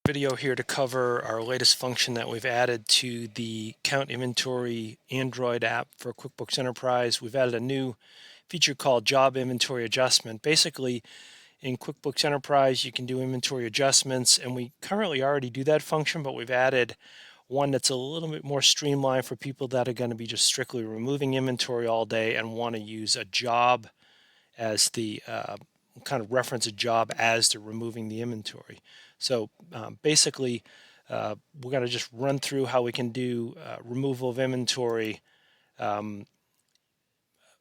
Video here to cover our latest function that we've added to the Count Inventory Android app for QuickBooks Enterprise. We've added a new feature called Job Inventory Adjustment. Basically, in QuickBooks Enterprise, you can do inventory adjustments, and we currently already do that function, but we've added one that's a little bit more streamlined for people that are going to be just strictly removing inventory all day and want to use a job as the kind of reference a job as they're removing the inventory. So basically, we're going to just run through how we can do removal of inventory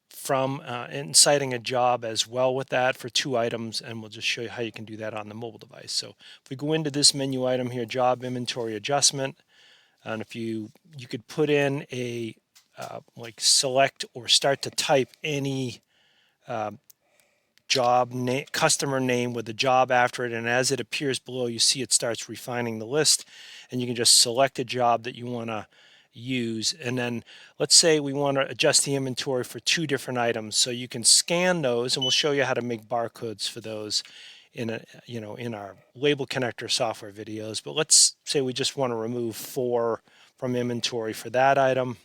from inciting a job as well with that for 2 items, and we'll just show you how you can do that on the mobile device. So if we go into this menu item here, Job Inventory Adjustment, and if you could put in a like select or start to type any job name, customer name with the job after it, and as it appears below, you see it starts refining the list, and you can just select a job that you want to use. And then let's say we want to adjust the inventory for 2 different items, so you can scan those, and we'll show you how to make barcodes for those in our label connector software videos. But let's say we just want to remove 4 from inventory for that item,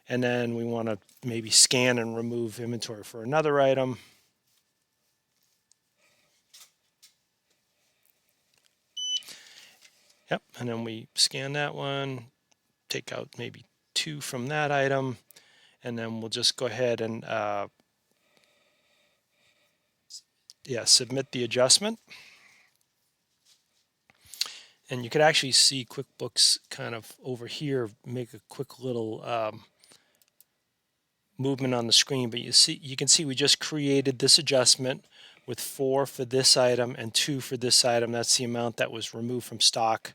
and then we want to maybe scan and remove inventory for another item. Yep, and then we scan that one, take out maybe 2 from that item, and then we'll just go ahead and submit the adjustment. And you could actually see QuickBooks kind of over here make a quick little movement on the screen, but you can see we just created this adjustment with 4 for this item and 2 for this item. That's the amount that was removed from stock.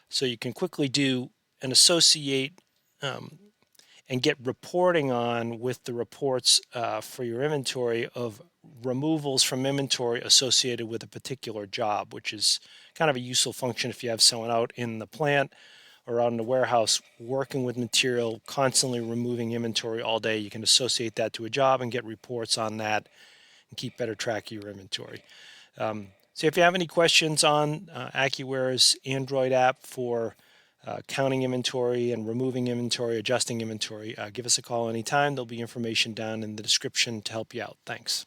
So you can quickly do and associate and get reporting on with the reports for your inventory of removals from inventory associated with a particular job, which is kind of a useful function if you have someone out in the plant or out in the warehouse working with material, constantly removing inventory all day. You can associate that to a job and get reports on that and keep better track of your inventory. So if you have any questions on Accuware's Android app for counting inventory and removing inventory, adjusting inventory, give us a call anytime. There'll be information down in the description to help you out. Thanks.